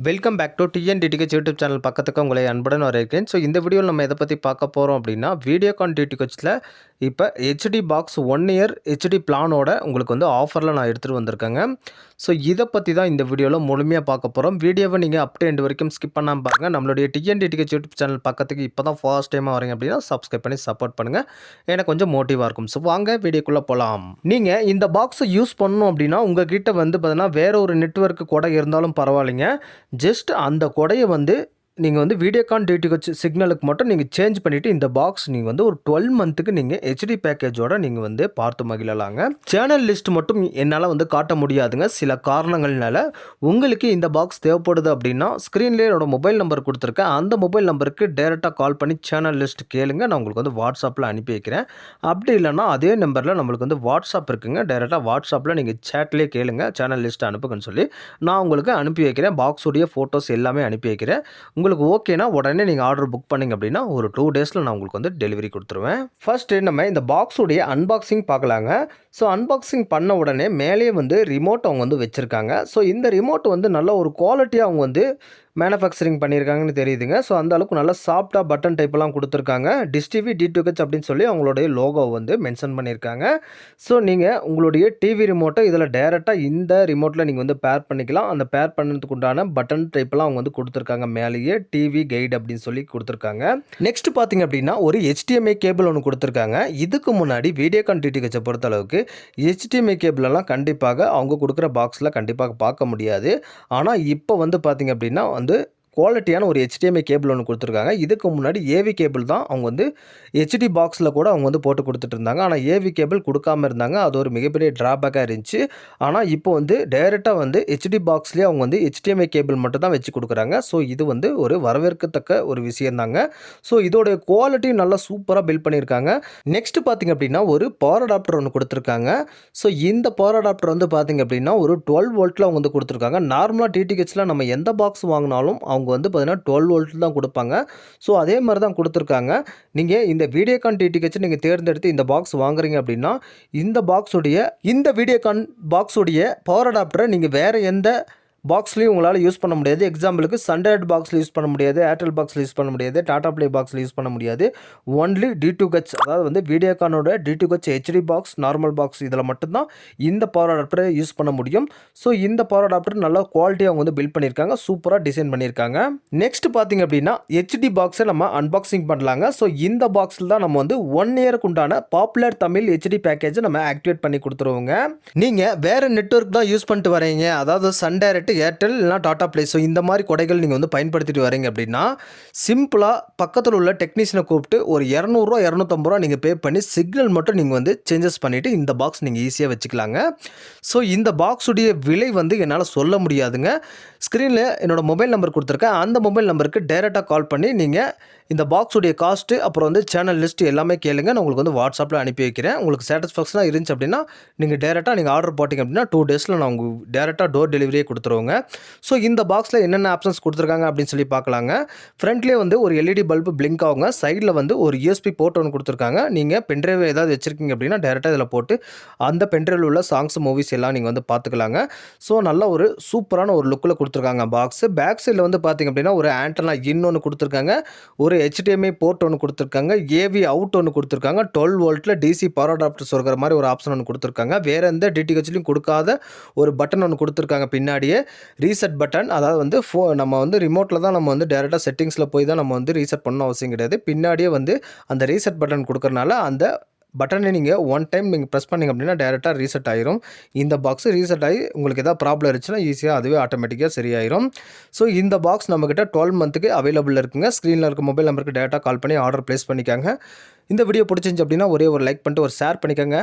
Welcome back to TN DTH YouTube channel பக்கத்துக்கு உங்களை அன்புடன் வரவேற்கிறேன். ஸோ இந்த வீடியோவில் நம்ம எதை பற்றி பார்க்க போகிறோம் அப்படின்னா, வீடியோகான் டிடிஹெச்சில் இப்போ ஹெச்டி பாக்ஸ் 1 இயர் ஹெச்டி பிளானோட உங்களுக்கு வந்து ஆஃபரில் நான் எடுத்துகிட்டு வந்திருக்கேங்க. ஸோ இதை பற்றி தான் இந்த வீடியோவில் முழுமையாக பார்க்க போகிறோம். வீடியோவை நீங்கள் அப் டு எண்ட் வரைக்கும் ஸ்கிப் பண்ணாமல் பாருங்கள். நம்மளுடைய டிஎன்டிடிஹெச் யூடியூப் சேனல் பக்கத்துக்கு இப்போ தான் ஃபர்ஸ்ட் டைமாக வரீங்க அப்படின்னா சப்ஸ்கிரைப் பண்ணி சப்போர்ட் பண்ணுங்கள். எனக்கு கொஞ்சம் மோட்டிவாக இருக்கும். ஸோ வாங்க வீடியோக்குள்ளே போகலாம். நீங்கள் இந்த பாக்ஸை யூஸ் பண்ணணும் அப்படின்னா உங்ககிட்ட வந்து பார்த்தீங்கன்னா வேற ஒரு நெட்வொர்க்கு கூட இருந்தாலும் பரவாயில்லைங்க. ஜஸ்ட் அந்த கொடையை வந்து நீங்கள் வந்து வீடியோகான் டிடிஹெச் சிக்னலுக்கு மட்டும் நீங்கள் சேஞ்ச் பண்ணிவிட்டு இந்த பாக்ஸ் நீங்கள் வந்து ஒரு 12 மந்த்துக்கு நீங்கள் ஹெச்டி பேக்கேஜோட நீங்கள் வந்து பார்த்து மகிழலாங்க. சேனல் லிஸ்ட் மட்டும் என்னால் வந்து காட்ட முடியாதுங்க சில காரணங்கள்னால. உங்களுக்கு இந்த பாக்ஸ் தேவைப்படுது அப்படின்னா ஸ்க்ரீன்லேயே என்னோட மொபைல் நம்பர் கொடுத்துருக்கேன். அந்த மொபைல் நம்பருக்கு டேரெக்டாக கால் பண்ணி சேனல் லிஸ்ட் கேளுங்க. நான் உங்களுக்கு வந்து வாட்ஸ்அப்பில் அனுப்பி வைக்கிறேன். அப்படி இல்லைனா அதே நம்பரில் நம்மளுக்கு வந்து வாட்ஸ்அப் இருக்குங்க. டேரெக்டாக வாட்ஸ்அப்பில் நீங்கள் சேட்லேயே கேளுங்க சேனல் லிஸ்ட் அனுப்புங்கன்னு சொல்லி நான் உங்களுக்கு அனுப்பி வைக்கிறேன். பாக்ஸுடைய ஃபோட்டோஸ் எல்லாமே அனுப்பி வைக்கிறேன். உங்களுக்கு ஓகேனா உடனே நீங்கள் ஆர்டர் புக் பண்ணிங்க அப்படின்னா ஒரு 2 டேஸில் நான் உங்களுக்கு வந்து டெலிவரி கொடுத்துருவேன். ஃபர்ஸ்ட்டு நம்ம இந்த பாக்ஸுடைய அன்பாக்சிங் பார்க்கலாங்க. ஸோ அன்பாக்சிங் பண்ண உடனே மேலேயே வந்து ரிமோட் அவங்க வந்து வச்சுருக்காங்க. ஸோ இந்த ரிமோட் வந்து நல்ல ஒரு குவாலிட்டியாக அவங்க வந்து மேனுஃபேக்சரிங் பண்ணியிருக்காங்கன்னு தெரியுதுங்க. ஸோ அந்த அளவுக்கு நல்லா சாஃப்டாக பட்டன் டைப்லாம் கொடுத்துருக்காங்க. டிஷ் டிவி டிடிஹெச் அப்படின்னு சொல்லி அவங்களுடைய லோகோ வந்து மென்ஷன் பண்ணியிருக்காங்க. ஸோ நீங்கள் உங்களுடைய டிவி ரிமோட்டை இதில் டேரெக்டாக இந்த ரிமோட்டில் நீங்கள் வந்து பேர் பண்ணிக்கலாம். அந்த பேர் பண்ணதுக்கு உண்டான பட்டன் டைப்லாம் அவங்க வந்து கொடுத்துருக்காங்க. மேலேயே டிவி கைடு அப்படின்னு சொல்லி கொடுத்துருக்காங்க. நெக்ஸ்ட் பார்த்தீங்க அப்படின்னா ஒரு HDMI கேபிள் ஒன்று கொடுத்துருக்காங்க. இதுக்கு முன்னாடி வீடியோகான் டிடிஹெச்சை பொறுத்த அளவுக்கு HDMI கேபிளெல்லாம் கண்டிப்பாக அவங்க கொடுக்குற பாக்ஸில் கண்டிப்பாக பார்க்க முடியாது. ஆனால் இப்போ வந்து பார்த்தீங்க அப்படின்னா வந்து குவாலிட்டியான ஒரு HDMI கேபிள் ஒன்று கொடுத்துருக்காங்க. இதுக்கு முன்னாடி ஏவி கேபிள் தான் அவங்க வந்து ஹெச்டி பாக்ஸில் கூட அவங்க வந்து போட்டு கொடுத்துட்டு இருந்தாங்க. ஆனால் ஏவி கேபிள் கொடுக்காம இருந்தாங்க. அது ஒரு மிகப்பெரிய ட்ராபேக்காக இருந்துச்சு. ஆனால் இப்போ வந்து டைரெக்டாக வந்து ஹெச்டி பாக்ஸ்லேயே அவங்க வந்து HDMI கேபிள் மட்டும் தான் வச்சு கொடுக்குறாங்க. ஸோ இது வந்து ஒரு வரவேற்கத்தக்க ஒரு விஷயம் தாங்க. ஸோ இதோடைய குவாலிட்டி நல்லா சூப்பராக பில்ட் பண்ணியிருக்காங்க. நெக்ஸ்ட் பார்த்திங்க அப்படின்னா ஒரு பவர் அடாப்டர் ஒன்று கொடுத்துருக்காங்க. ஸோ இந்த பவர் அடாப்டர் வந்து பார்த்திங்க அப்படின்னா ஒரு 12 வோல்ட்டில் அவங்க வந்து கொடுத்துருக்காங்க. நார்மலாக டிடிஹெச்சில் நம்ம எந்த பாக்ஸ் வாங்கினாலும் அவங்க வந்து பார்த்தீங்கன்னா 12 வோல்ட் தான் கொடுப்பாங்க. ஸோ அதே மாதிரி தான் கொடுத்துருக்காங்க. நீங்கள் இந்த வீடியோகான் டிடிஹெச் நீங்கள் தேர்ந்தெடுத்து இந்த பாக்ஸ் வாங்குறீங்க அப்படின்னா இந்த வீடியோகான் பாக்ஸுடைய பவர் அடாப்டரை நீங்கள் வேறு எந்த பாக்ஸ்லையும் உங்களால் யூஸ் பண்ண முடியாது. எக்ஸாம்பிளுக்கு சன்டைரக்ட் பாக்ஸில் யூஸ் பண்ண முடியாது, ஏர்டெல் பாக்ஸில் யூஸ் பண்ண முடியாது, டாடா ப்ளே பாக்ஸில் யூஸ் பண்ண முடியாது. ஒன்லி டிடிஹெச் அதாவது வந்து வீடியோகானோட DTH HD box normal box இதில் மட்டும்தான் இந்த பவர் அடாப்டரை யூஸ் பண்ண முடியும். ஸோ இந்த பவர் அடாப்டர் நல்லா குவாலிட்டியாக அவங்க வந்து பில்ட் பண்ணியிருக்காங்க. சூப்பராக டிசைன் பண்ணியிருக்காங்க. நெக்ஸ்ட் பார்த்தீங்க அப்படின்னா ஹெச்டி பாக்ஸை நம்ம அன்பாக்சிங் பண்ணலாங்க. ஸோ இந்த பாக்ஸில் தான் நம்ம வந்து 1 இயருக்கு உண்டான பாப்புலர் தமிழ் ஹெச்டி பேக்கேஜை நம்ம ஆக்டிவேட் பண்ணி கொடுத்துருவோங்க. நீங்கள் வேறு நெட்வொர்க் தான் யூஸ் பண்ணிட்டு வரீங்க, அதாவது சன்டைரக்ட் ஏர்டெல் இல்லைனா டாடா ப்ளே, ஸோ இந்த மாதிரி கொடைகள் நீங்கள் வந்து பயன்படுத்திட்டு வரீங்க அப்படின்னா சிம்பிளாக பக்கத்தில் உள்ள டெக்னீஷியனை கூப்பிட்டு ஒரு 200 250 நீங்கள் பே பண்ணி சிக்னல் மட்டும் நீங்கள் வந்து சேஞ்சஸ் பண்ணிவிட்டு இந்த பாக்ஸ் நீங்கள் ஈஸியாக வச்சுக்கலாங்க. ஸோ இந்த பாக்ஸுடைய விலை வந்து என்னால் சொல்ல முடியாதுங்க. ஸ்க்ரீனில் என்னோடய மொபைல் நம்பர் கொடுத்துருக்கேன். அந்த மொபைல் நம்பருக்கு டேரெக்டாக கால் பண்ணி நீங்கள் இந்த பாக்ஸுடைய காஸ்ட்டு அப்புறம் வந்து சேனல் லிஸ்ட் எல்லாமே கேளுங்க. நான் உங்களுக்கு வந்து வாட்ஸ்அப்பில் அனுப்பி வைக்கிறேன். உங்களுக்கு சாட்டிஸ்ஃபேக்ஷனாக இருந்துச்சு அப்படின்னா நீங்கள் டேரெக்டாக ஆர்டர் போட்டிங்க அப்படின்னா 2 டேஸில் நான் உங்களுக்கு டேரெக்டாக டோர் டெலிவரியே கொடுத்துருவோங்க. ஸோ இந்த பாக்ஸில் என்னென்ன ஆப்ஷன்ஸ் கொடுத்துருக்காங்க அப்படின்னு சொல்லி பார்க்கலாங்க. ஃப்ரண்ட்லேயே வந்து ஒரு LED பல்பு பிளிங்க் ஆகுங்க. சைடில் வந்து ஒரு USB போர்ட் ஒன்று கொடுத்துருக்காங்க. நீங்கள் பென்ட்ரைவ் ஏதாவது வச்சுருக்கீங்க அப்படின்னா டேரெக்டாக இதில் போட்டு அந்த பென்ட்ரைவில் உள்ள சாங்ஸ் மூவிஸ் எல்லாம் நீங்கள் வந்து பார்த்துக்கலாங்க. ஸோ நல்ல ஒரு சூப்பரான ஒரு லுக்கில் கொடுத்துருக்காங்க பாக்ஸு. பேக் சைடில் வந்து பார்த்திங்க அப்படின்னா ஒரு ஆண்டனா இன் ஒன்று கொடுத்துருக்காங்க, ஒரு HDMI போர்ட் ஒன்று கொடுத்துருக்காங்க, AV அவுட் ஒன்று கொடுத்துருக்காங்க, 12 வோல்ட்டில் DC பவர் அடாப்டர் சொல்கிற மாதிரி ஒரு ஆப்ஷன் ஒன்று கொடுத்துருக்காங்க. வேறு எந்த டிடிஹெச்லையும் கொடுக்காத ஒரு பட்டன் ஒன்று கொடுத்துருக்காங்க. பின்னாடியே ரீசெட் பட்டன், அதாவது வந்து நம்ம வந்து ரிமோட்டில் தான் நம்ம வந்து டேரெக்டாக செட்டிங்ஸில் போய் தான் நம்ம வந்து ரீசெட் பண்ணணும் அவசியம் கிடையாது. பின்னாடியே வந்து அந்த ரீசெட் பட்டன் கொடுக்கறனால அந்த பட்டனை நீங்கள் 1 டைம் நீங்கள் ப்ரெஸ் பண்ணிங்க அப்படின்னா டேரெக்டாக ரீசெட் ஆயிரும். இந்த பாக்ஸ் ரீசெட் ஆகி உங்களுக்கு எதாவது ப்ராப்ளம் இருந்துச்சுன்னா ஈஸியாக அதுவே ஆட்டோமேட்டிக்காக சரியாயிரும். ஸோ இந்த பாக்ஸ் நம்மக்கிட்ட 12 மந்த்துக்கு அவைலபிள் இருக்குங்க. ஸ்க்ரீனில் இருக்க மொபைல் நம்பருக்கு டேரெக்டாக கால் பண்ணி ஆர்டர் ப்ளேஸ் பண்ணிக்காங்க. இந்த வீடியோ பிடிச்சிருந்துச்சு அப்படின்னா ஒரே ஒரு லைக் பண்ணிட்டு ஒரு ஷேர் பண்ணிக்கோங்க.